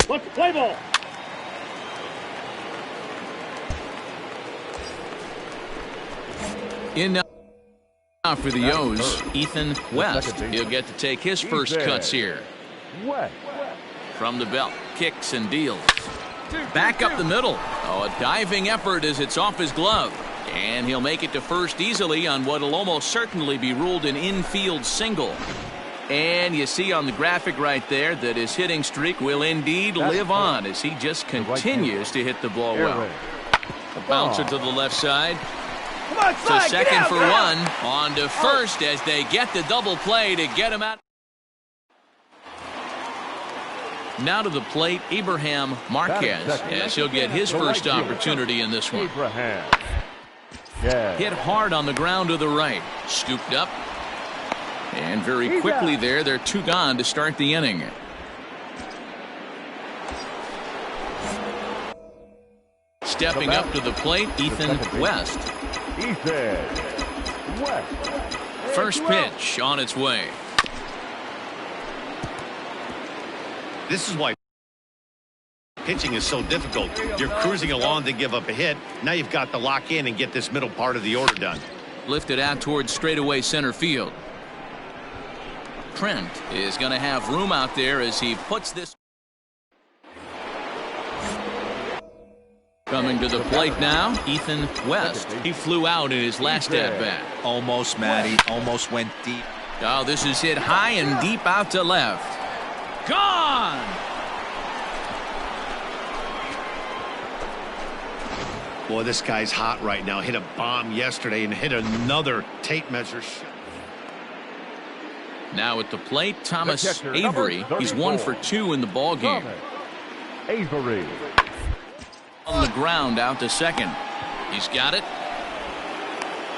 Let's play ball. In now for the O's, Ethan West. He'll get to take his first cuts here. From the belt, kicks and deals. Back up the middle. Oh, a diving effort as it's off his glove. And he'll make it to first easily on what will almost certainly be ruled an infield single. And you see on the graphic right there that his hitting streak will indeed live on as he just continues to hit the ball well. A bouncer to the left side. To second for one. On to first as they get the double play to get him out. Now to the plate, Abraham Marquez, as he'll get his first opportunity in this one. Hit hard on the ground to the right. Scooped up. And very quickly there, they're two gone to start the inning. Stepping up to the plate, Ethan West. First pitch on its way. This is why pitching is so difficult. You're cruising along to give up a hit. Now you've got to lock in and get this middle part of the order done. Lifted out towards straightaway center field. Trent is going to have room out there as he puts this. Coming to the plate now, Ethan West. He flew out in his last at-bat. Almost, Matty. Almost went deep. Oh, this is hit high and deep out to left. Gone! Boy, this guy's hot right now. Hit a bomb yesterday and hit another tape measure shot. Now at the plate, Thomas Avery. He's 1 for 2 in the ball game. Avery. On the ground out to second. He's got it.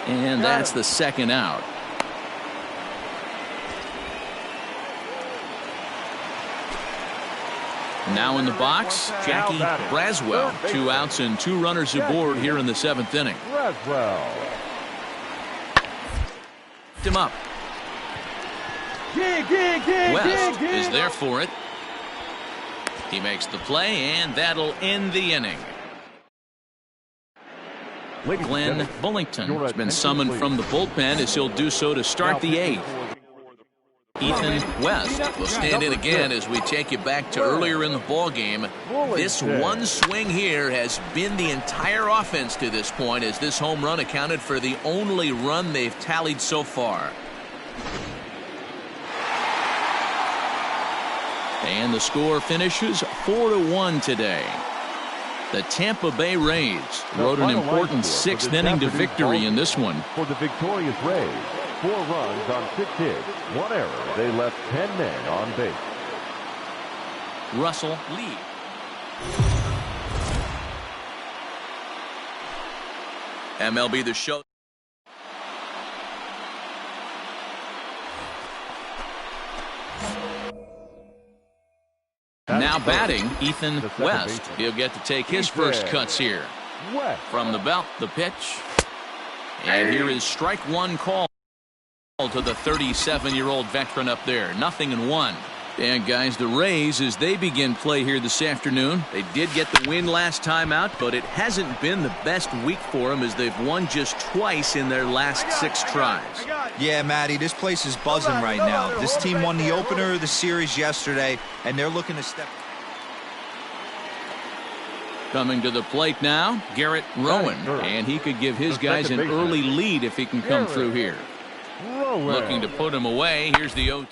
And that's the second out. Now in the box, Jackie Braswell. 2 outs and 2 runners aboard here in the 7th inning. Him up. West is there for it. He makes the play, and that'll end the inning. Glenn Bullington has been summoned from the bullpen as he'll do so to start the 8th. Ethan West will stand in again as we take you back to earlier in the ball game. This one swing here has been the entire offense to this point, as this home run accounted for the only run they've tallied so far. And the score finishes 4-1 today. The Tampa Bay Rays rode an important 6th inning to victory in this one. For the victorious Rays, 4 runs on 6 hits, 1 error. They left 10 men on base. Russell Lee. MLB The Show. Now batting, Ethan West. He'll get to take his first cuts here. From the belt, the pitch. And here is strike 1 call to the 37-year-old veteran up there. 0-1. And guys, the Rays, as they begin play here this afternoon, they did get the win last time out, but it hasn't been the best week for them as they've won just twice in their last 6 tries. Yeah, Matty, this place is buzzing right now. This team won the opener of the series yesterday, and they're looking to step. Coming to the plate now, Garrett Rowan, and he could give his guys an early lead if he can come through here. Looking to put him away. Here's the 0-2.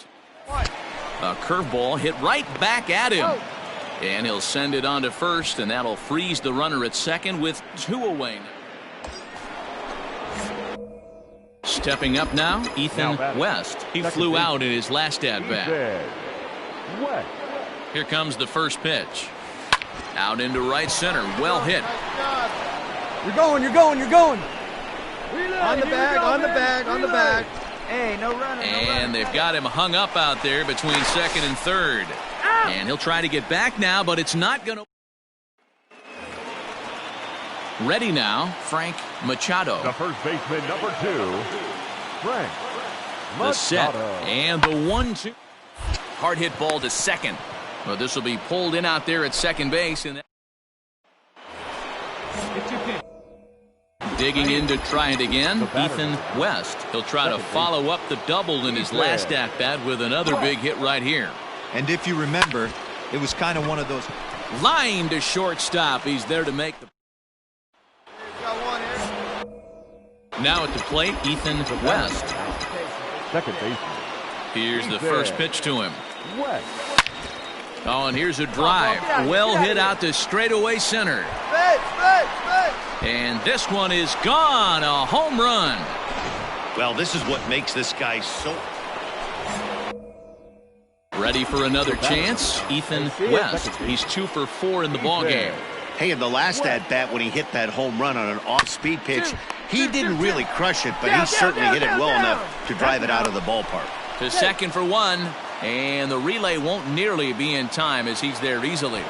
A curveball hit right back at him. And he'll send it on to first, and that'll freeze the runner at second with 2 away. Stepping up now, Ethan West. He flew out in his last at-bat. Here comes the first pitch. Out into right center. Well hit. You're going, you're going, you're going. On the bag, on the bag, on the bag. Hey, no running. And they've got him hung up out there between second and third. And he'll try to get back now, but it's not going to. Ready now, Frank Machado. The first baseman, number 2, Frank The set Machado. and the 1-2. Hard hit ball to second. Well, this will be pulled in out there at second base. And digging in to try it again, Ethan West. He'll try to follow up the double in his last at-bat with another big hit right here. And if you remember, it was kind of one of those. Line to shortstop. He's there to make the. Now at the plate, Ethan West. Second baseman. Here's the first pitch to him. Oh, and here's a drive. Well hit out to straightaway center. And this one is gone. A home run. Well, this is what makes this guy so. Ready for another chance? Ethan West. He's 2 for 4 in the ballgame. Hey, in the last at-bat when he hit that home run on an off-speed pitch, he didn't really crush it, but he certainly hit it well enough to drive it out of the ballpark. To second for one, and the relay won't nearly be in time as he's there easily.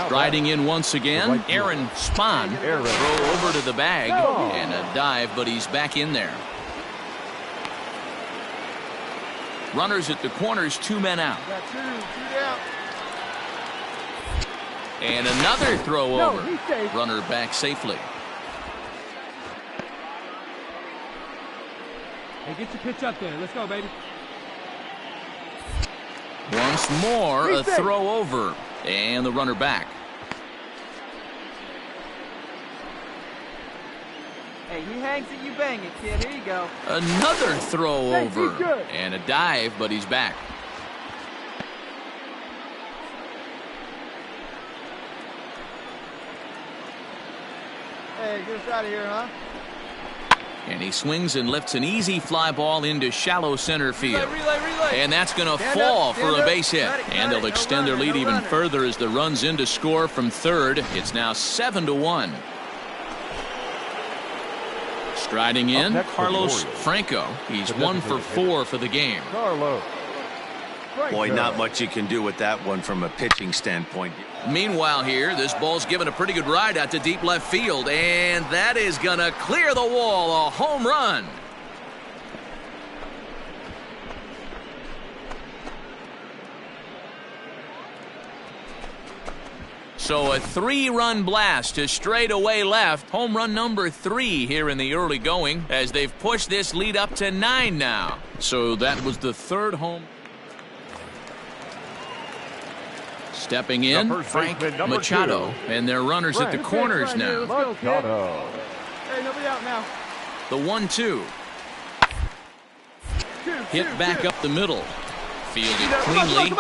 Striding in once again, Aaron Spahn. Throw over to the bag, and a dive, but he's back in there. Runners at the corners, 2 men out. And another throw over. Runner back safely. Hey, get your pitch up there. Let's go, baby. Once more, a throw over. And the runner back. Hey, he hangs it, you bang it, kid. Here you go. Another throw over. And a dive, but he's back. Hey, get us out of here, huh? And he swings and lifts an easy fly ball into shallow center field. Relay. And that's going to fall for a base hit. And they'll extend their lead even further as the run's in to score from third. It's now 7-1. Striding in, Carlos Franco. He's 1 for 4 for the game. Boy, not much you can do with that one from a pitching standpoint. Meanwhile here, this ball's given a pretty good ride out to deep left field, and that is going to clear the wall. A home run. So a 3-run blast to straightaway left. Home run number 3 here in the early going as they've pushed this lead up to 9 now. So that was the 3rd home. Stepping in, Frank Machado, and their runners at the corners now. Hey, nobody out now. The 1-2. Hit back up the middle. Fielded cleanly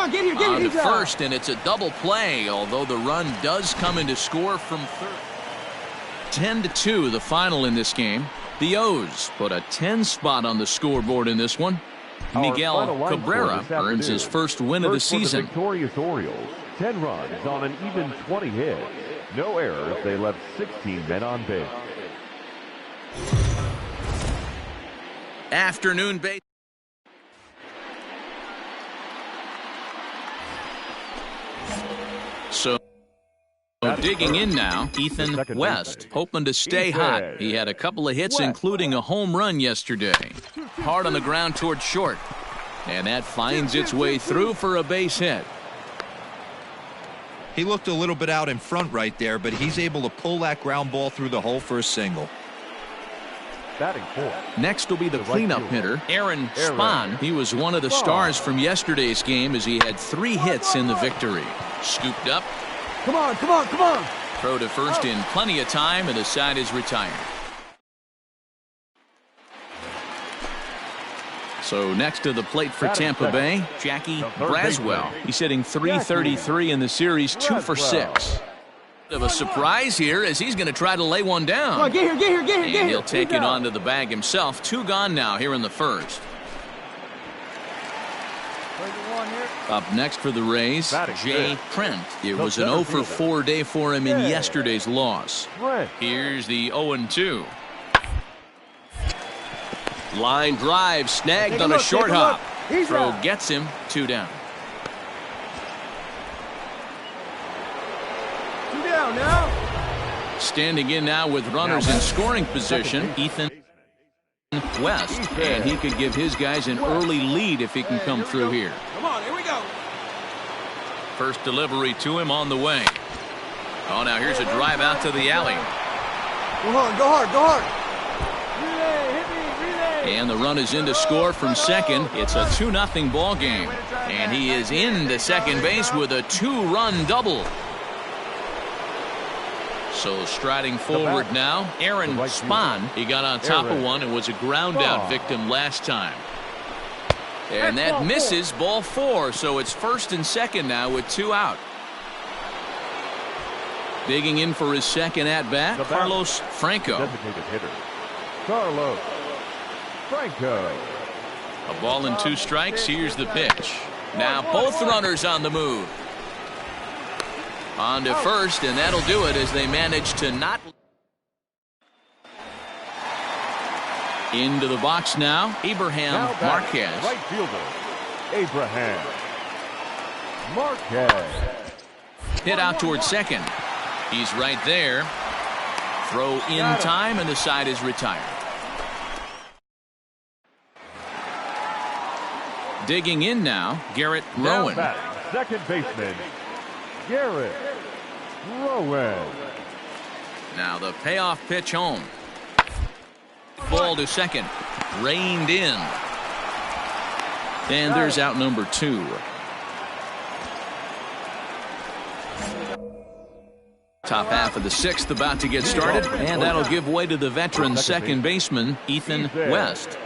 on the first, and it's a double play, although the run does come in to score from third. 10-2, the final in this game. The O's put a 10 spot on the scoreboard in this one. Miguel Cabrera earns his first win of the season. Victorious Orioles, 10 runs on an even 20 hits. No errors. They left 16 men on base. Afternoon base. So digging in now, Ethan West, hoping to stay hot. He had a couple of hits, including a home run yesterday. Hard on the ground toward short. And that finds its way through for a base hit. He looked a little bit out in front right there, but he's able to pull that ground ball through the hole for a single. Next will be the cleanup hitter, Aaron Spahn. He was one of the stars from yesterday's game as he had 3 hits in the victory. Scooped up. Come on. Throw to first in plenty of time, and the side is retired. So next to the plate for Tampa Bay, Jackie Braswell. He's hitting .333 in the series, 2 for 6. Of a surprise here as he's going to try to lay one down. Come on, get here. And he'll take it onto the bag himself. 2 gone now here in the first. Up next for the Rays, Jay Trent. It was an 0 for 4 day for him in yesterday's loss. Here's the 0-2. Line drive snagged on a short hop. Throw gets him 2 down. 2 down now. Standing in now with runners in scoring position, Ethan West. And he could give his guys an early lead if he can come through here. Come on, here we go. First delivery to him on the way. Oh, now here's a drive out to the alley. Go hard, go hard, go hard. Relay, hit me, relay. And the run is in to score from second. It's a 2-0 ball game. And he is into second base with a 2-run double. So striding forward now, Aaron Spahn. He got on top of one and was a ground out victim last time. And that misses, ball 4. So it's first and second now with 2 out. Digging in for his second at-bat, Carlos Franco. Designated hitter, Carlos Franco. A ball and 2 strikes. Here's the pitch. Now both runners on the move. On to first, and that'll do it as they manage to not. Into the box now, Abraham Marquez. Right fielder, Abraham Marquez. Hit out towards second. He's right there. Throw in time, and the side is retired. Digging in now, Garrett Rowan. Second baseman, Garrett Rowan. Now the payoff pitch home. Ball to second. Reined in. And there's out number 2. Top half of the 6th about to get started, and that'll give way to the veteran second baseman, Ethan West.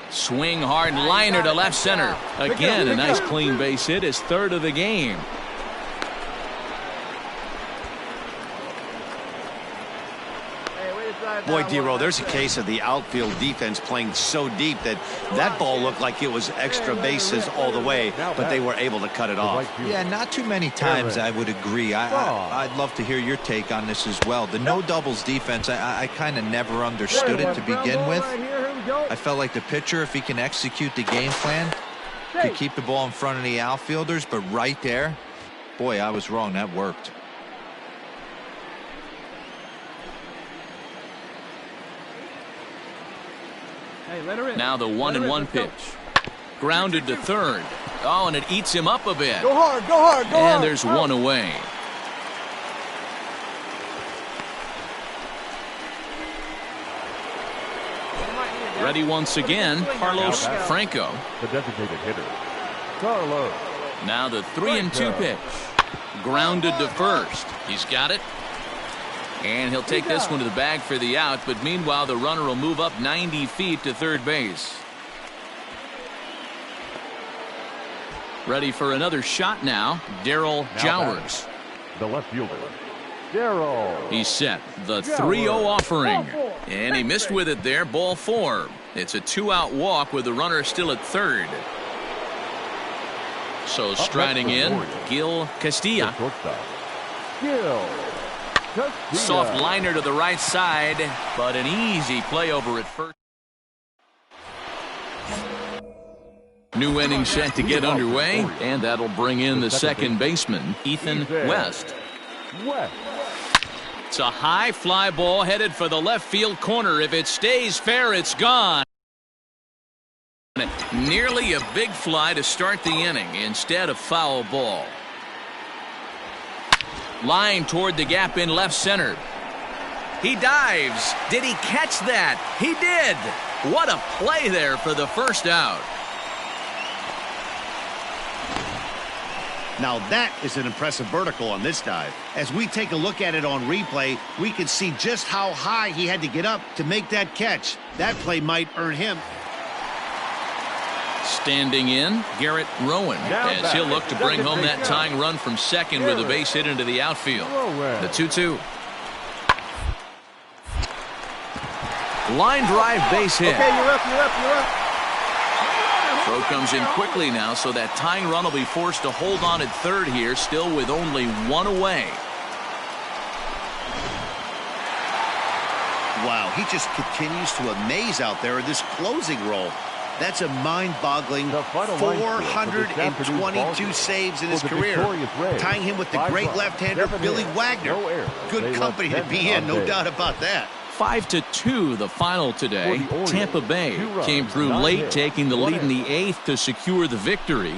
Swing hard liner to left center. Again, a nice clean base hit, his 3rd of the game. Boy, D-Row, there's a case of the outfield defense playing so deep that that ball looked like it was extra bases all the way, but they were able to cut it off. Yeah, not too many times I would agree. I'd love to hear your take on this as well. The no doubles defense, I kind of never understood it to begin with. I felt like the pitcher, if he can execute the game plan, could keep the ball in front of the outfielders, but right there, boy, I was wrong. That worked. Now the 1-1 pitch. Grounded to third. Oh, and it eats him up a bit. Go hard, go hard, go hard. And there's one away. Ready once again, Carlos Franco. The designated hitter, Carlos. Now the 3-2 pitch. Grounded to first. He's got it. And he'll take this one to the bag for the out, but meanwhile the runner will move up 90 feet to third base. Ready for another shot now, Darryl Jowers. The left fielder, Darryl. He's set, the 3-0 offering. And he missed with it there, ball 4. It's a 2-out walk with the runner still at third. So striding in, Gil Castilla. Gil. Soft liner to the right side, but an easy play over at first. New inning set to get underway, and that'll bring in the second baseman, Ethan West. It's a high fly ball headed for the left field corner. If it stays fair, it's gone. Nearly a big fly to start the inning instead of foul ball. Line toward the gap in left center. He dives. Did he catch that? He did. What a play there for the first out. Now that is an impressive vertical on this dive. As we take a look at it on replay, we can see just how high he had to get up to make that catch. That play might earn him. Standing in, Garrett Rowan, as he'll look to bring home that tying run from second with a base hit into the outfield. The 2-2. Line drive base hit. Okay, you're up, you're up, you're up. Throw comes in quickly now, so that tying run will be forced to hold on at third here, still with only one away. Wow, he just continues to amaze out there in this closing role. That's a mind-boggling 422 saves in his career, tying him with the great left-hander Billy Wagner. Good company to be in, no doubt about that. 5-2 the final today. Tampa Bay came through late, taking the lead in the 8th to secure the victory.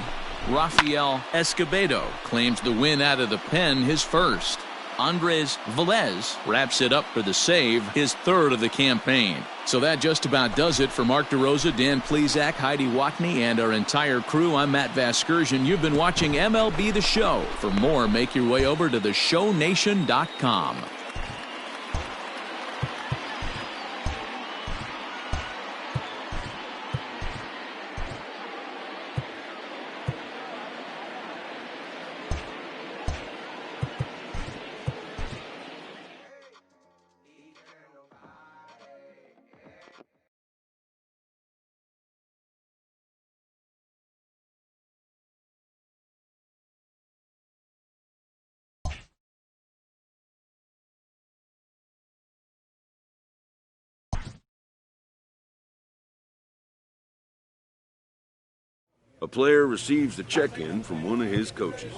Rafael Escobedo claims the win out of the pen, his first. Andres Velez wraps it up for the save, his third of the campaign. So that just about does it for Mark DeRosa, Dan Plesac, Heidi Watney, and our entire crew. I'm Matt Vasgersian. You've been watching MLB The Show. For more, make your way over to theshownation.com. A player receives a check-in from one of his coaches.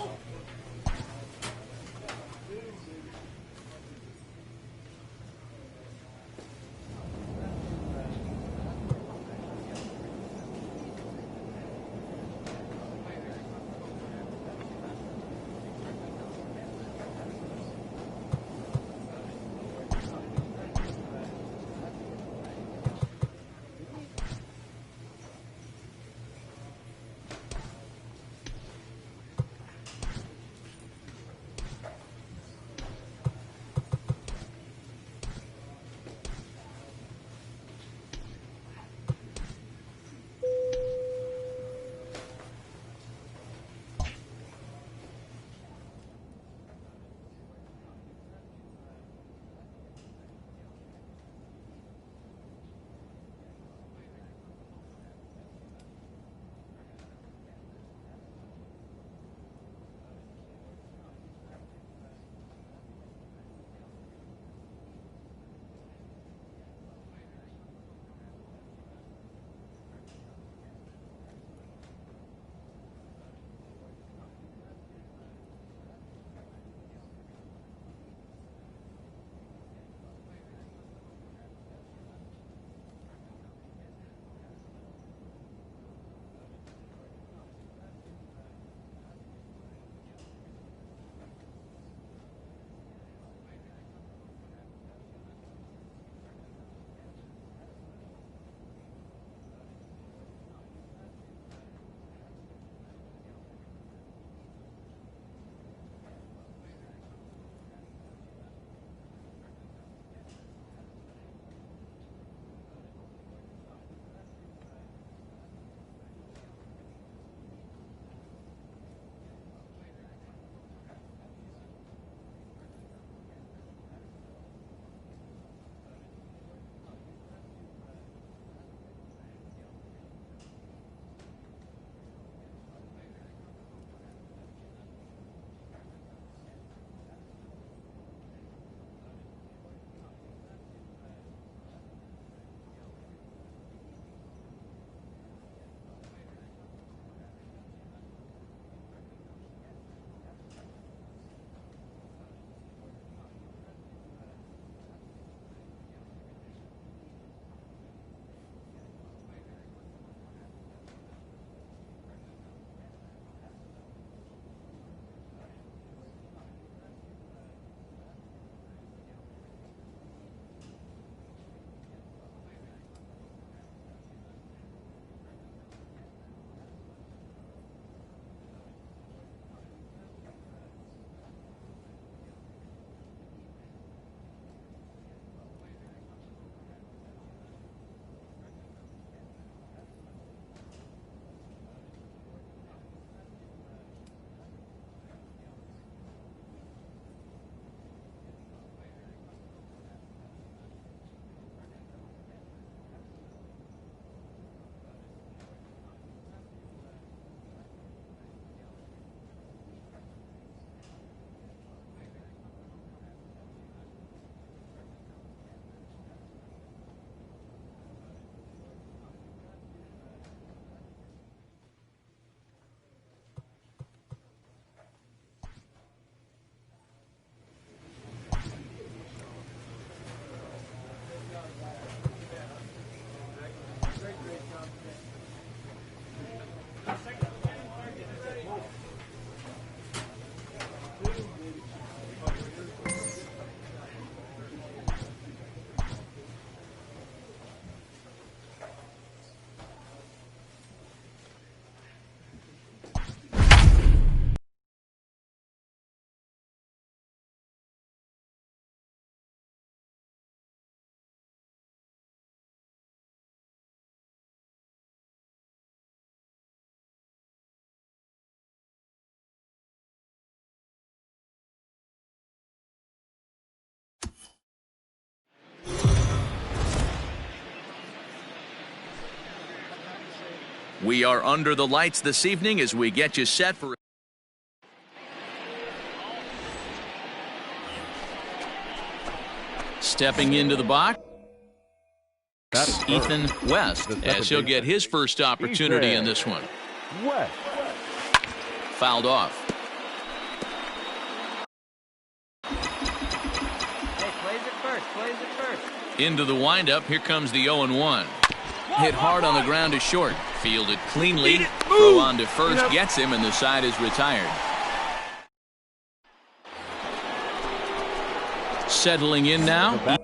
We are under the lights this evening as we get you set for stepping into the box. Ethan West, as he'll get his first opportunity in this one. Fouled off. Hey, plays it first. Into the windup. Here comes the 0-1. Hit hard on the ground to short. Fielded cleanly. Throw on to first gets him, and the side is retired. Settling in now.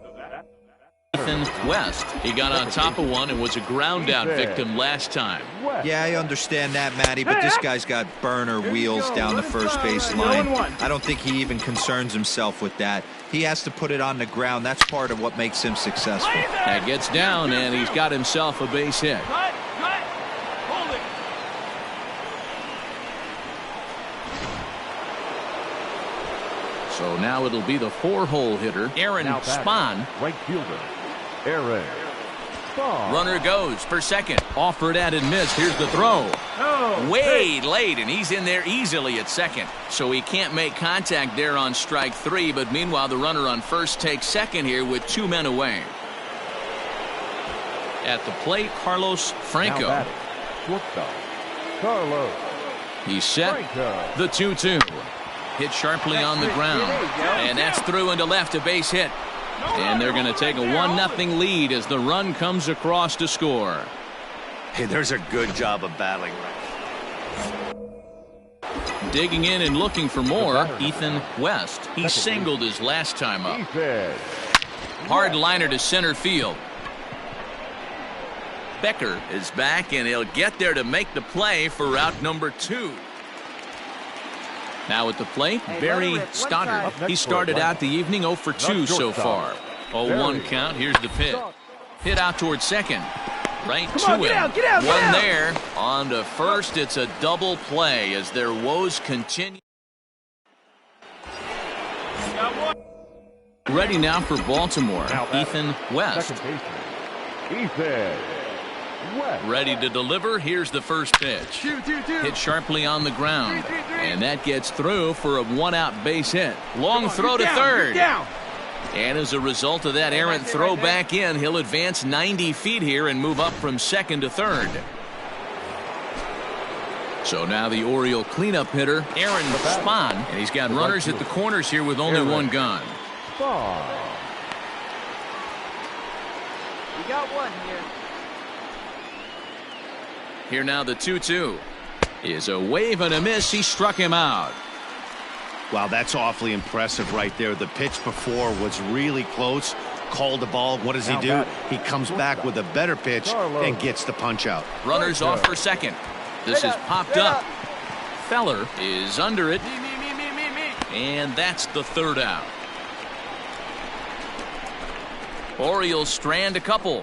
Ethan West. He got on top of one and was a ground out victim last time. Yeah, I understand that, Matty, but this guy's got burner wheels down the first base line. I don't think he even concerns himself with that. He has to put it on the ground. That's part of what makes him successful. That gets down, and he's got himself a base hit. Hold it. So now it'll be the 4-hole hitter, Aaron Spahn. Right fielder, Aaron Spahn. Runner goes for second. Offered at and missed. Here's the throw. Way late, and he's in there easily at second. So he can't make contact there on strike 3, but meanwhile the runner on first takes second here with 2 men away. At the plate, Carlos Franco. Carlos. He's set. The 2-2. Hit sharply on the ground. And that's through into left, a base hit. And they're going to take a 1-0 lead as the run comes across to score. Hey, there's a good job of battling. Digging in and looking for more, Ethan West. He singled his last time up. Hard liner to center field. Becker is back, and he'll get there to make the play for route number 2. Now at the plate, Barry Stoddard. He started out the evening 0 for 2 so far. 0-1 count. Here's the pitch. Hit out towards second. Right to him. One there. On to first. It's a double play as their woes continue. Ready now for Baltimore. Ethan West. Ethan West. Ready to deliver. Here's the first pitch. Hit sharply on the ground. And that gets through for a 1-out base hit. Long throw to third. And as a result of that errant throw back in, he'll advance 90 feet here and move up from second to third. So now the Oriole cleanup hitter, Aaron Spahn. And he's got runners at the corners here with only one gone. We got one here. Here now the 2-2 is a wave and a miss. He struck him out. Wow, that's awfully impressive right there. The pitch before was really close. Called the ball. What does he do? He comes back with a better pitch and gets the punch out. Runners off for second. This is popped up. Feller is under it. And that's the third out. Orioles strand a couple.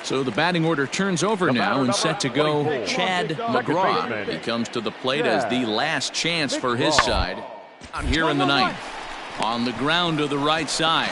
So the batting order turns over now and set to go Chad McGraw. He comes to the plate as the last chance for his side. Out here in the ninth. On the ground to the right side.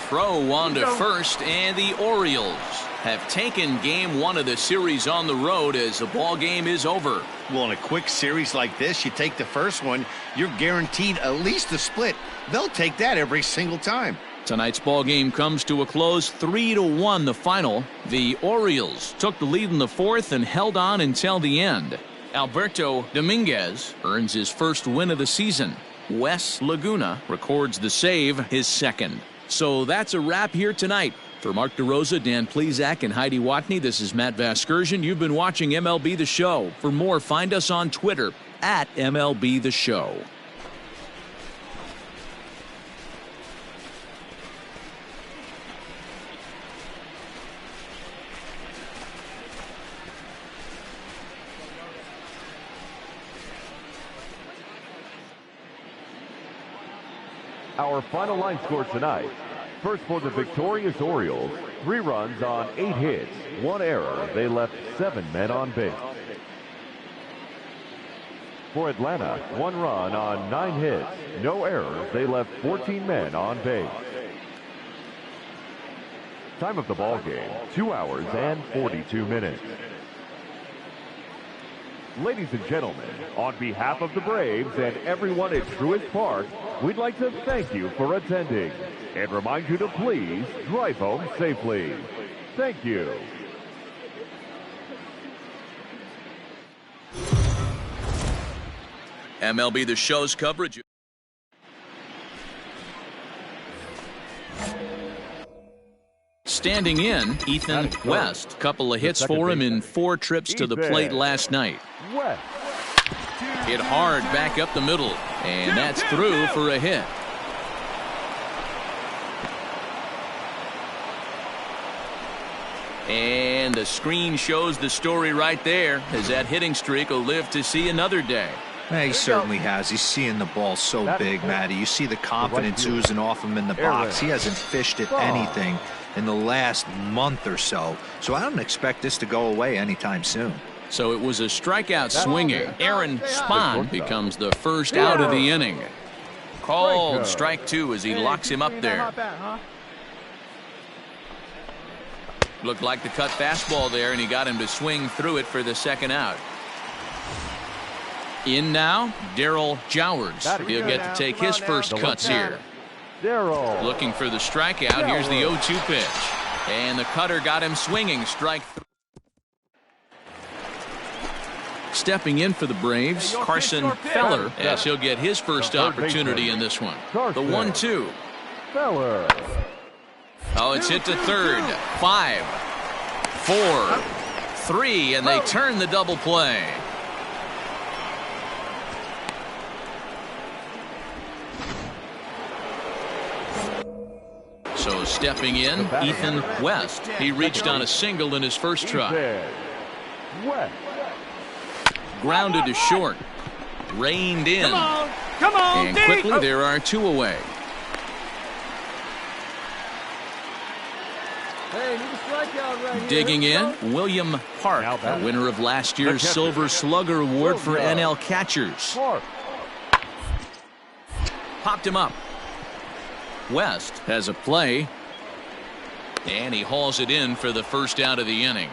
Throw on to first, and the Orioles have taken game 1 of the series on the road as the ball game is over. Well, in a quick series like this, you take the first one, you're guaranteed at least a split. They'll take that every single time. Tonight's ball game comes to a close, 3-1 the final. The Orioles took the lead in the 4th and held on until the end. Alberto Dominguez earns his first win of the season. Wes Laguna records the save, his second. So that's a wrap here tonight. For Mark DeRosa, Dan Plesac, and Heidi Watney, this is Matt Vasgersian. You've been watching MLB The Show. For more, find us on Twitter at MLB The Show. Our final line score tonight. First for the victorious Orioles, 3 runs on 8 hits, 1 error. They left 7 men on base. For Atlanta, 1 run on 9 hits, no errors. They left 14 men on base. Time of the ball game, 2 hours and 42 minutes. Ladies and gentlemen, on behalf of the Braves and everyone at Truist Park, we'd like to thank you for attending and remind you to please drive home safely. Thank you. MLB The Show's coverage. Standing in, Ethan West. Couple of hits for him in 4 trips to the plate last night. Hit hard back up the middle, and that's through for a hit. And the screen shows the story right there, as that hitting streak will live to see another day. He certainly has. He's seeing the ball so big, Matty. You see the confidence oozing off him in the box. He hasn't fished at anything in the last month or so. So I don't expect this to go away anytime soon. So it was a strikeout swinging. Aaron Spahn becomes the first out of the inning. Called strike 2 as he locks him up there. Looked like the cut fastball there, and he got him to swing through it for the second out. In now, Darryl Jowers. He'll get to take his first cuts here. Looking for the strikeout. Here's the 0-2 pitch. And the cutter got him swinging. Strike 3. Stepping in for the Braves, Carson Feller, as he'll get his first opportunity in this one. The 1-2. Oh, it's hit to third. 5, 4, 3, and they turn the double play. So stepping in, Ethan West. He reached on a single in his first try. Grounded to short. Reined in. Come on, and quickly there are 2 away. Digging in, William Park, a winner of last year's Silver Slugger Award for NL catchers. Popped him up. West has a play, and he hauls it in for the first out of the inning.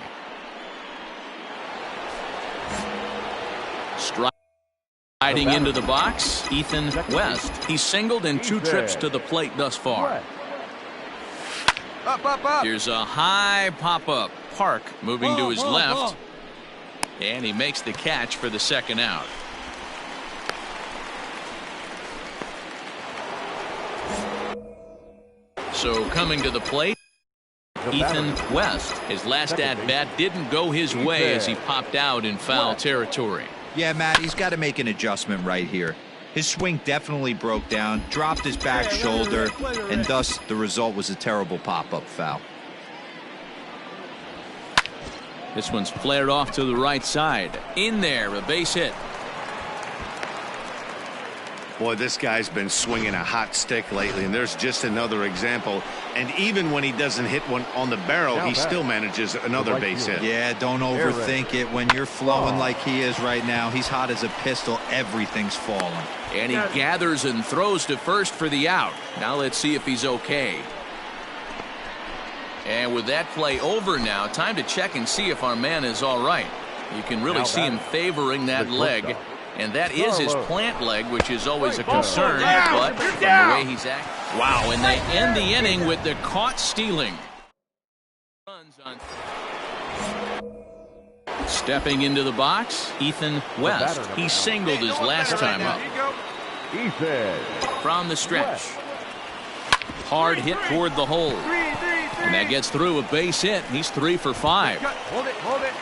Striding into the box, Ethan West. He's singled in 2 trips to the plate thus far. Here's a high pop-up. Park moving to his left, and he makes the catch for the second out. So coming to the plate, Ethan West. His last at-bat didn't go his way as he popped out in foul territory. Yeah, Matt, he's got to make an adjustment right here. His swing definitely broke down, dropped his back shoulder, and thus the result was a terrible pop-up foul. This one's flared off to the right side. In there, a base hit. Boy, this guy's been swinging a hot stick lately, and there's just another example. And even when he doesn't hit one on the barrel, he still manages another base hit. Yeah, don't overthink it. When you're flowing like he is right now, he's hot as a pistol. Everything's falling. And he gathers and throws to first for the out. Now let's see if he's okay. And with that play over now, time to check and see if our man is all right. You can really see him favoring that leg. And that is his plant leg, which is always a concern. But from the way he's acting. Wow, and they end the inning with the caught stealing. Stepping into the box, Ethan West. He singled his last time up. From the stretch. Hard hit toward the hole. And that gets through a base hit. He's 3 for 5. Hold it.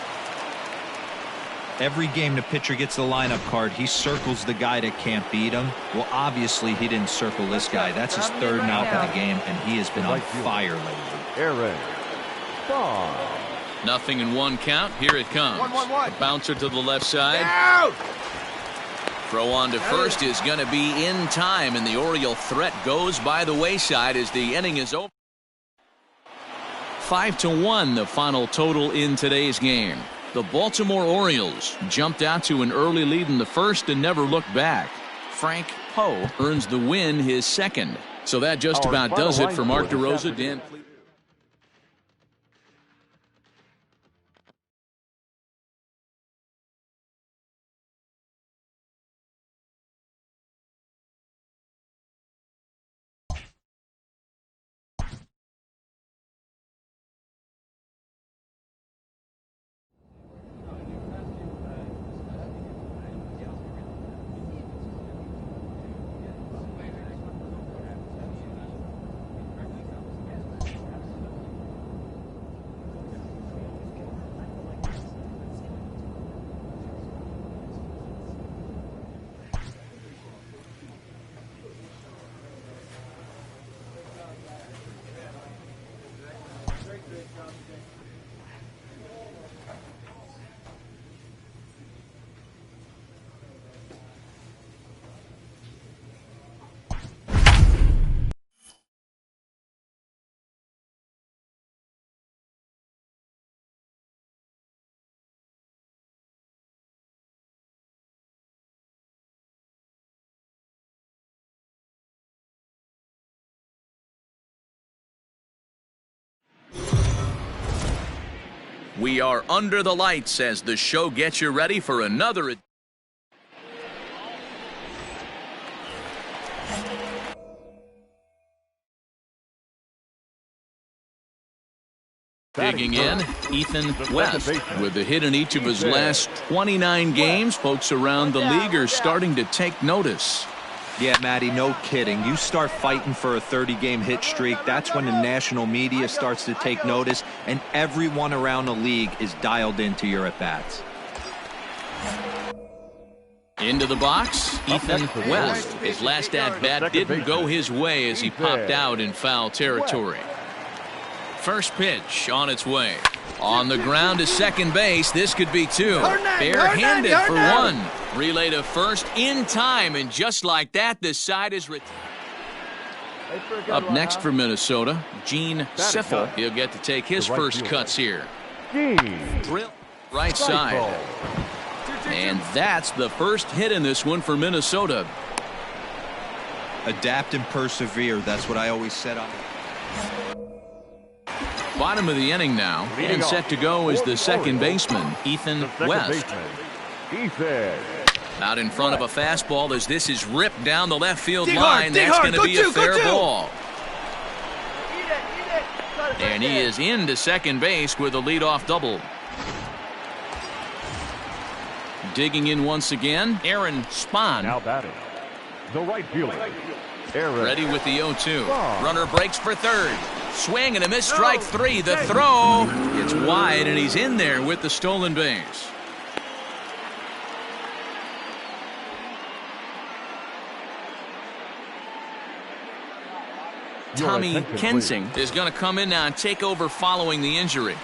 Every game the pitcher gets the lineup card, he circles the guy that can't beat him. Well, obviously he didn't circle this guy. That's his 3rd knock in the game, and he has been on fire lately. Nothing in 1 count. Here it comes. A bouncer to the left side. Throw on to first is going to be in time, and the Oriole threat goes by the wayside as the inning is over. 5-1 the final total in today's game. The Baltimore Orioles jumped out to an early lead in the first and never looked back. Frank Poe earns the win, his 2nd. So that just about does it for Mark DeRosa. Dan We are under the lights as the show gets you ready for another. Digging in, Ethan West with a hit in each of his last 29 games. Folks around the league are starting to take notice. Yeah, Matty, no kidding. You start fighting for a 30-game hit streak, that's when the national media starts to take notice, and everyone around the league is dialed into your at-bats. Into the box, Ethan West. His last at-bat didn't go his way as he popped out in foul territory. First pitch on its way. On the ground to second base. This could be two. Barehanded for one. Relay to first in time, and just like that, the side is retired. Up next for Minnesota, Gene Siffel. He'll get to take his first cuts here. Drill right side. And that's the first hit in this one for Minnesota. Adapt and persevere. That's what I always said on. Bottom of the inning now, and set to go is the second baseman, Ethan West. Out in front of a fastball as this is ripped down the left field line. That's going to be a fair ball. And he is into second base with a leadoff double. Digging in once again, Aaron Spahn. Now batting, the right fielder. Ready with the 0-2. Runner breaks for third. Swing and a miss, strike three. The throw. It's wide, and he's in there with the stolen base. Tommy Kensing is going to come in now and take over following the injury.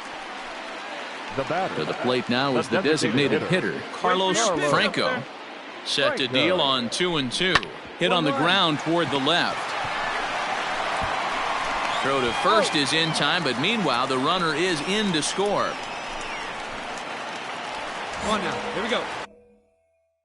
To the plate now is the designated hitter, Carlos Franco. Set to deal on 2-2. Hit on the ground toward the left. Throw to first is in time, but meanwhile the runner is in to score. Come on now. Here we go.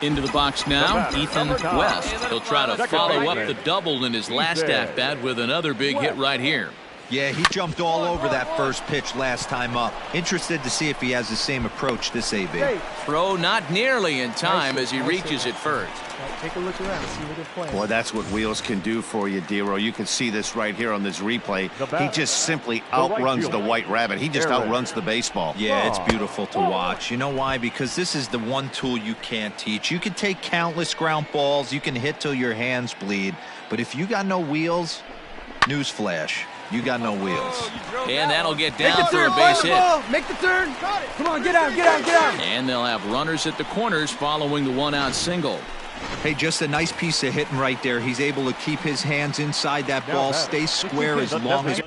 Into the box now, Ethan West. He'll try to follow up the double in his last at-bat with another big hit right here. Yeah, he jumped all over that first pitch last time up. Interested to see if he has the same approach this AB. Throw not nearly in time as he reaches it first. Take a look around, see what they're playing. Boy, that's what wheels can do for you, Dero. You can see this right here on this replay. He just simply outruns the white rabbit. He just outruns the baseball. Yeah, it's beautiful to watch. You know why? Because this is the one tool you can't teach. You can take countless ground balls. You can hit till your hands bleed. But if you got no wheels, newsflash, you got no wheels. And that'll get down for a base hit. Make the turn. Come on, get out, get out, get out. And they'll have runners at the corners following the one-out single. Hey, just a nice piece of hitting right there. He's able to keep his hands inside that ball, stay square as long as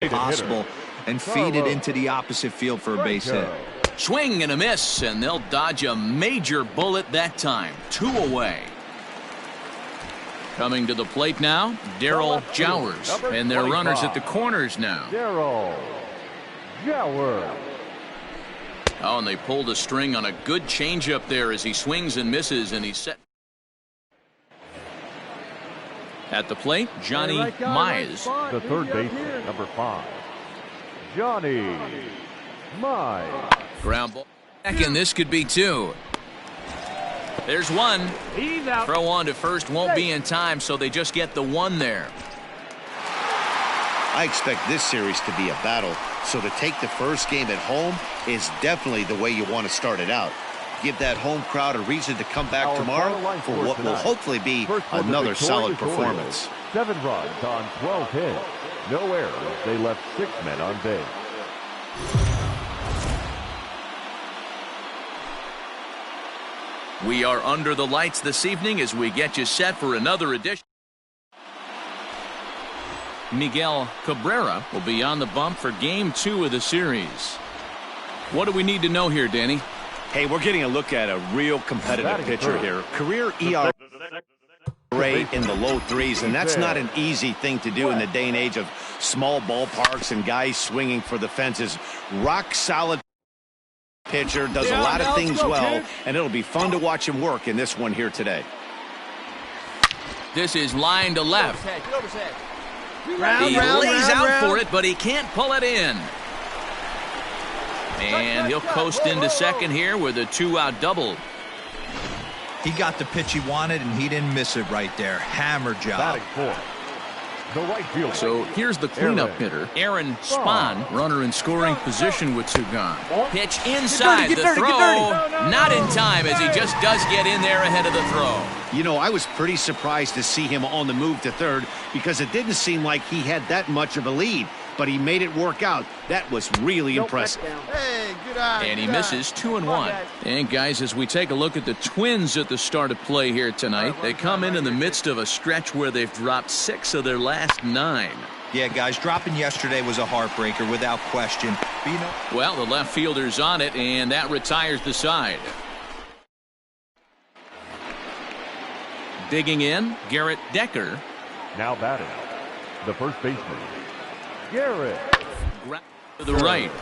possible, and feed it into the opposite field for a base hit. Swing and a miss, and they'll dodge a major bullet that time. 2 away. Coming to the plate now, Darryl Jowers, and their runners at the corners now. Darryl Jowers. Oh, and they pulled a string on a good changeup there as he swings and misses, and he's set. At the plate, Johnny Mize. The third baseman, number 5, Johnny Mize. Ground ball. And this could be 2. There's 1. Throw on to first won't be in time, so they just get the 1 there. I expect this series to be a battle, so to take the first game at home is definitely the way you want to start it out. Give that home crowd a reason to come back tomorrow for what will hopefully be another solid performance. 7 runs on 12 hits. No errors. They left 6 men on base. We are under the lights this evening as we get you set for another edition. Miguel Cabrera will be on the bump for Game 2 of the series. What do we need to know here, Danny? Hey, we're getting a look at a real competitive pitcher here. Career ERA in the low 3s, and that's not an easy thing to do in the day and age of small ballparks and guys swinging for the fences. Rock solid pitcher, does a lot of things well, and it'll be fun to watch him work in this one here today. This is line to left. He lays out for it, but he can't pull it in. And he'll coast into second here with a 2-out double. He got the pitch he wanted, and he didn't miss it right there. Hammer job. The right fielder. So here's the cleanup hitter, Aaron Spahn, runner in scoring position with two gone. Pitch inside the throw, not in time as he just does get in there ahead of the throw. You know, I was pretty surprised to see him on the move to third because it didn't seem like he had that much of a lead, but he made it work out. That was really impressive. Hey, good eye. And he misses 2-1. And guys, as we take a look at the Twins at the start of play here tonight, they come in the midst of a stretch where they've dropped 6 of their last 9. Yeah, guys, dropping yesterday was a heartbreaker without question. But, you know, well, the left fielder's on it, and that retires the side. Digging in, Garrett Decker. Now batting, the first baseman, Garrett. To the right.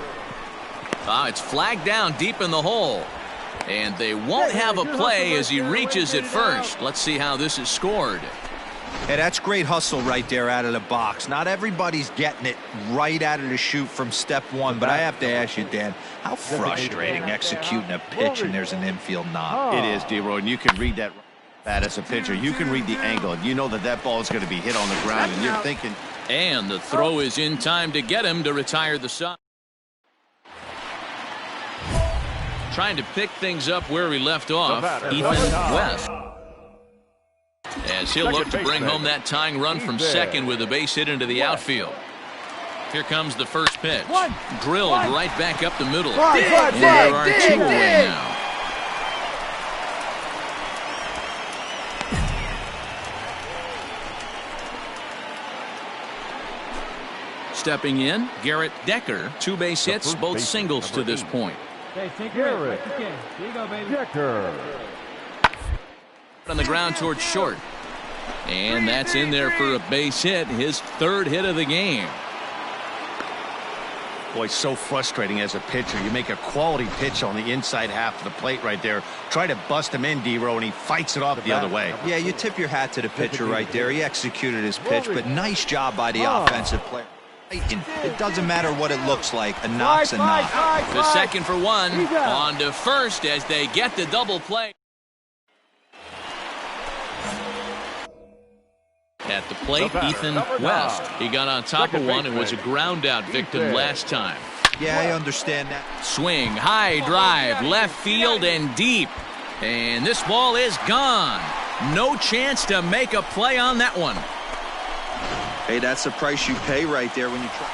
It's flagged down deep in the hole. And they won't have a play as he reaches it first. Let's see how this is scored. Hey, that's great hustle right there out of the box. Not everybody's getting it right out of the chute from step one, but I have to ask you, Dan, how frustrating executing a pitch and there's an infield knock. It is, D-Roy, and you can read that as a pitcher. You can read the angle. You know that ball is going to be hit on the ground, and you're thinking. And the throw is in time to get him to retire the side. Trying to pick things up where he left off, Ethan West. As he'll look to bring home that tying run from second with a base hit into the outfield. Here comes the first pitch. Drilled right back up the middle. And there are 2 away now. Stepping in, Garrett Decker. 2 base hits, both singles to this point. Garrett Decker. On the ground towards short. And that's in there for a base hit, his 3rd hit of the game. Boy, so frustrating as a pitcher. You make a quality pitch on the inside half of the plate right there. Try to bust him in, D-Row, and he fights it off the other way. Yeah, you tip your hat to the pitcher right there. He executed his pitch, but nice job by the offensive player. It doesn't matter what it looks like. A knock's a knock. The second for 1. On to first as they get the double play. At the plate, Ethan West. He got on top of one and was a ground out victim last time. Yeah, I understand that. Swing, high drive, left field and deep. And this ball is gone. No chance to make a play on that one. Hey, that's the price you pay right there when you try.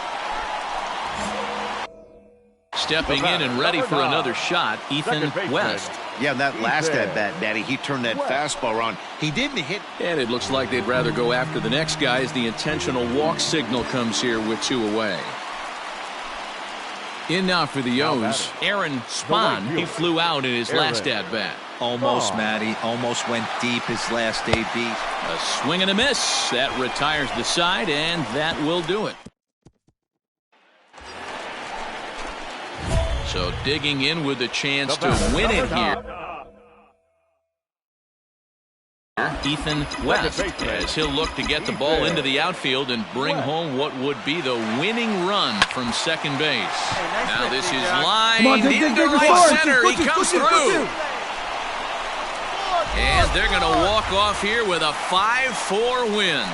Stepping in and ready for another shot, Ethan West. Yeah, that last at-bat, Daddy, he turned that fastball on. He didn't hit. And it looks like they'd rather go after the next guy as the intentional walk signal comes here with 2 away. In now for the O's, Aaron Spahn. He flew out in his last at-bat. Almost, Matty. Almost went deep his last AB. A swing and a miss. That retires the side, and that will do it. So digging in with a chance to win it here. Ethan West, as he'll look to get the ball into the outfield and bring home what would be the winning run from second base. Now this is lined into right center. He comes through. And they're going to walk off here with a 5-4 win.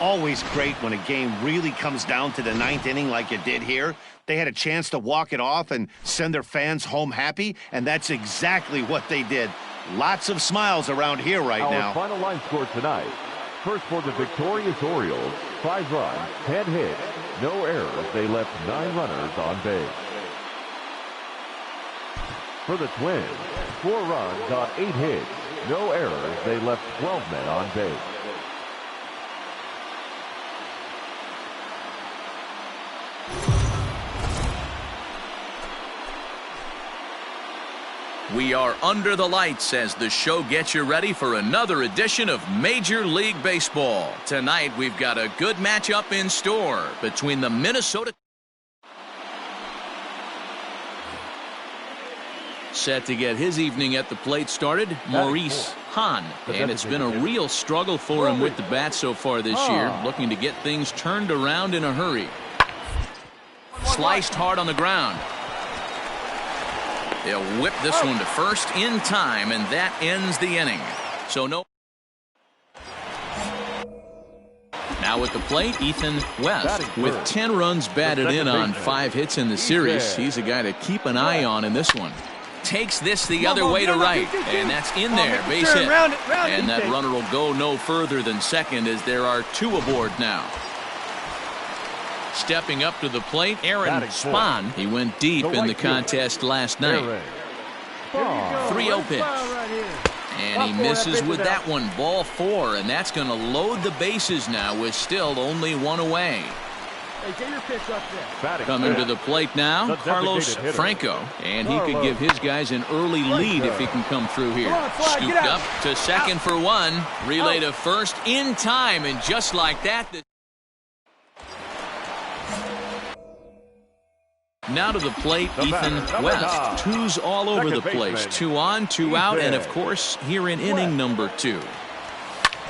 Always great when a game really comes down to the 9th inning like it did here. They had a chance to walk it off and send their fans home happy, and that's exactly what they did. Lots of smiles around here right now. Our final line score tonight. First for the victorious Orioles, 5 runs, 10 hits, no errors. They left 9 runners on base. For the Twins, 4 runs on 8 hits, no errors. They left 12 men on base. We are under the lights as the show gets you ready for another edition of Major League Baseball. Tonight, we've got a good matchup in store between the Minnesota set to get his evening at the plate started, Maurice Hahn. And it's been a real struggle for him with the bat so far this year, looking to get things turned around in a hurry. Sliced hard on the ground. They'll whip this one to first in time, and that ends the inning. So no. Now at the plate, Ethan West. With 10 runs batted in on 5 hits in the series, he's a guy to keep an eye on in this one. Takes this the other way to right, and that's in there, base hit. And that runner will go no further than second as there are 2 aboard now. Stepping up to the plate, Aaron Spahn. He went deep in the contest last night. 3-0 pitch. And he misses with that one. Ball 4, and that's going to load the bases now with still only 1 away. Coming to the plate now, Carlos Franco. And he could give his guys an early lead if he can come through here. Scooped up to second for 1. Relay to first in time, and just like that. Now to the plate, Ethan West. 2's all over the place. 2 on, 2 out, and of course, here in inning number 2.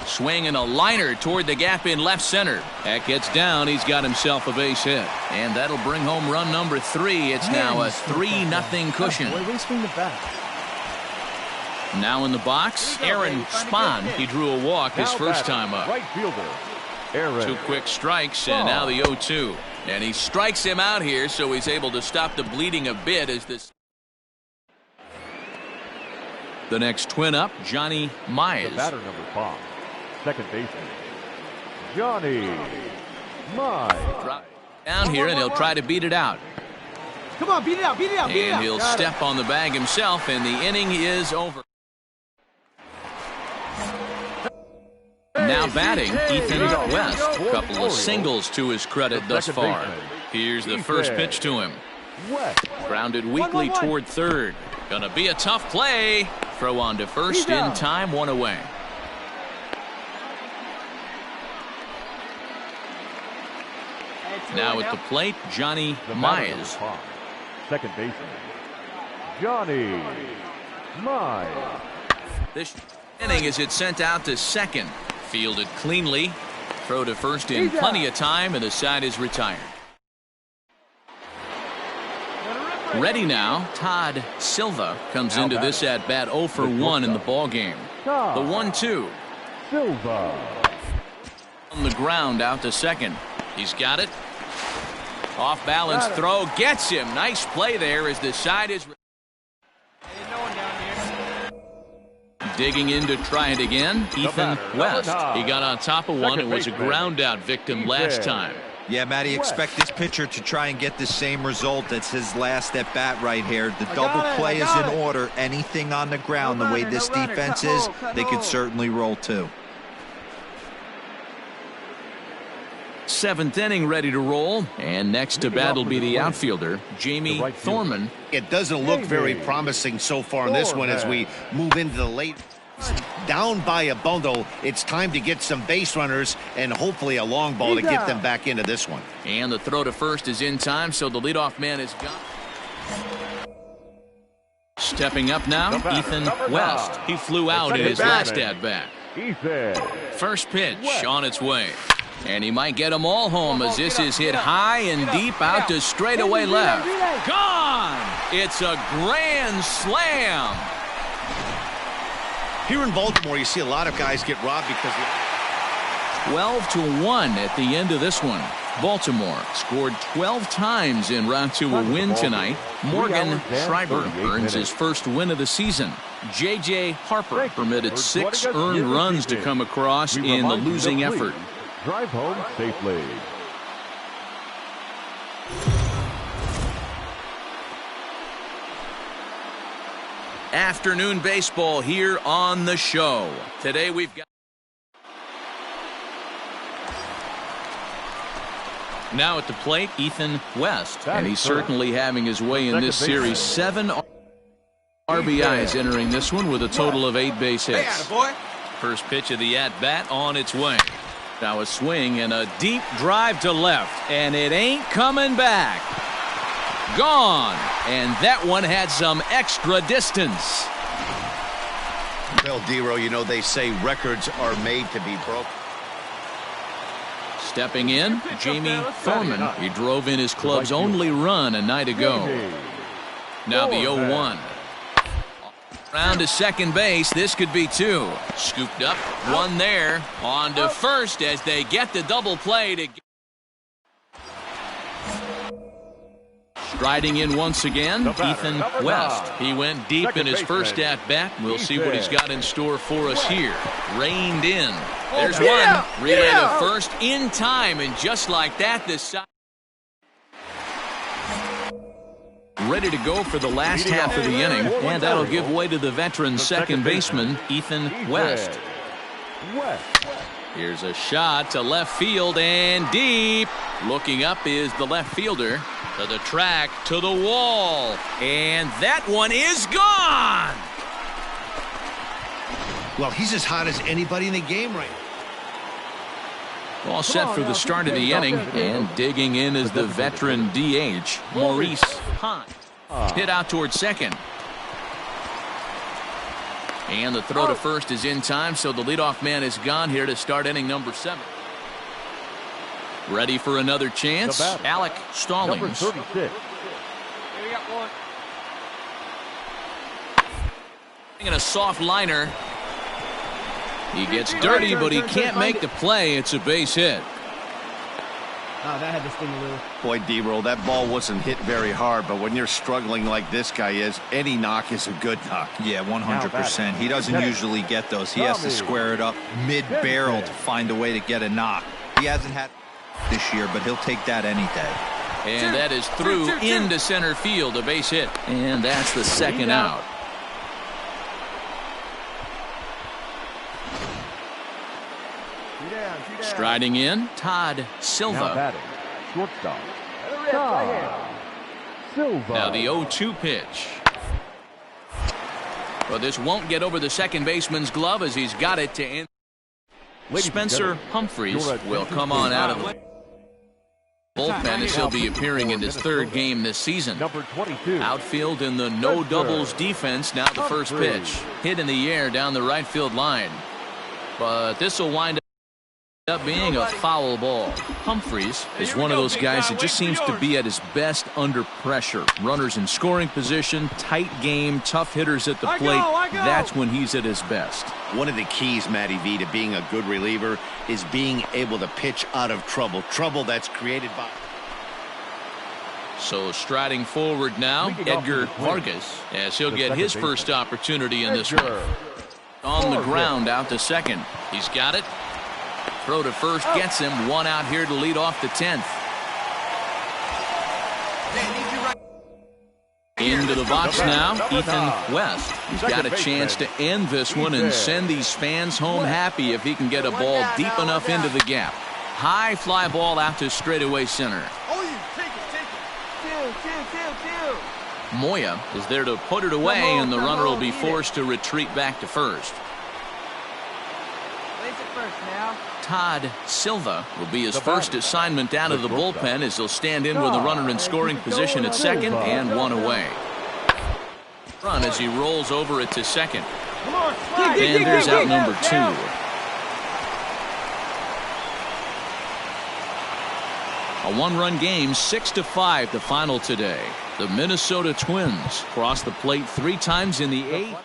Swinging a liner toward the gap in left center. That gets down. He's got himself a base hit. And that'll bring home run number 3. It's now a 3-0 cushion. Now in the box, Aaron Spahn. He drew a walk his first time up. 2 quick strikes, and now the 0-2. And he strikes him out here, so he's able to stop the bleeding a bit as this. The next twin up, Johnny Mize. The batter number 5, second baseman, Johnny Mize. Down here, and he'll try to beat it out. Come on, beat it out, beat it out, beat it out. And he'll step on the bag himself, and the inning is over. Now batting, Ethan West. A couple of singles to his credit thus far. Here's the first pitch to him. Grounded weakly toward third. Gonna be a tough play. Throw on to first in time, 1 away. Now at the plate, Johnny Mize. Second baseman, Johnny Mize. This inning is it sent out to second. Fielded cleanly. Throw to first in plenty of time, and the side is retired. Ready now, Todd Silva comes into this at bat 0 for 1 in the ball game. The 1-2. Silva On the ground out to second. He's got it. Off balance throw gets him. Nice play there as the side is. Digging in to try it again, Ethan West. He got on top of one and was a ground out victim last time. Yeah, Matty, expect this pitcher to try and get the same result. That's his last at bat right here. The double play is in order. Anything on the ground, the way this defense is, they could certainly roll too. 7th inning ready to roll, and next to bat will be the outfielder, Jamie Thorman. It doesn't look very promising so far in this one as we move into the late. Down by a bundle, it's time to get some base runners and hopefully a long ball to get them back into this one. And the throw to first is in time, so the leadoff man is gone. Stepping up now, Ethan West. He flew out in his last at-bat. First pitch on its way. And he might get them all home as this is hit high and deep out to straightaway left. Gone! It's a grand slam. Here in Baltimore, you see a lot of guys get robbed because 12-1 at the end of this one. Baltimore scored 12 times en route to a win tonight. Morgan Schreiber earns his first win of the season. J.J. Harper permitted 6 earned runs to come across in the losing effort. Drive home safely. Afternoon baseball here on the show. Today we've got. Now at the plate, Ethan West. And he's certainly having his way in this series. 7 RBIs entering this one with a total of 8 base hits. First pitch of the at-bat on its way. Now a swing and a deep drive to left, and it ain't coming back. Gone. And that one had some extra distance. Well, Dero, you know they say records are made to be broken. Stepping in, Jamie Thorman. He drove in his club's only run a night ago. Now the 0-1. Round to second base. This could be two. Scooped up. One there. On to first as they get the double play to. Striding in once again, Ethan West. He went deep in his first at-bat. We'll see what he's got in store for us here. Reined in. There's one. Relay to first in time, and just like that, this side. Ready to go for the last half of the inning, and that'll give way to the veteran second baseman, Ethan West. Here's a shot to left field and deep. Looking up is the left fielder. To the track, to the wall, and that one is gone. Well, he's as hot as anybody in the game right now. All set for the start of the inning, and digging in is the veteran DH, Maurice Hunt. Hit out towards second. And the throw to first is in time, so the leadoff man is gone here to start inning number 7. Ready for another chance, Alec Stallings. Number 36. Here we got one. And a soft liner. He gets dirty, but he can't make the play. It's a base hit. Oh, that had to sting a little. Boy, D-roll, that ball wasn't hit very hard, but when you're struggling like this guy is, any knock is a good knock. Yeah, 100%. He doesn't usually get those. He has to square it up mid-barrel to find a way to get a knock. He hasn't had this year, but he'll take that any day. And that is through into center field, a base hit. And that's the second out. Striding in, Todd Silva. Shortstop. Todd Silva. Now the 0-2 pitch. Well, this won't get over the second baseman's glove as he's got it to end. Spencer Humphreys will come on out of the bullpen as he'll be appearing in his third game this season. Number 22. Outfield in the no doubles defense. Now the first pitch. Hit in the air down the right field line. But this will wind up being a foul ball. Humphreys is one of those guys that just seems to be at his best under pressure. Runners in scoring position, tight game, tough hitters at the plate. That's when he's at his best. One of the keys, Matty V, to being a good reliever is being able to pitch out of trouble. Trouble that's created by. So striding forward now, Edgar Vargas, as he'll get his first opportunity in this one. On the ground, out to second. He's got it. Throw to first gets him. One out here to lead off the 10th. Into the box now, Ethan West. He's got a chance to end this one and send these fans home happy if he can get a ball deep enough into the gap. High fly ball out to straightaway center. Moya is there to put it away, and the runner will be forced to retreat back to first. Todd Silva will be his first assignment out of the bullpen as he'll stand in with a runner in scoring position at second and one away. Run as he rolls over it to second. And there's out number 2. A one-run game, 6-5 the final today. The Minnesota Twins cross the plate 3 times in the 8th.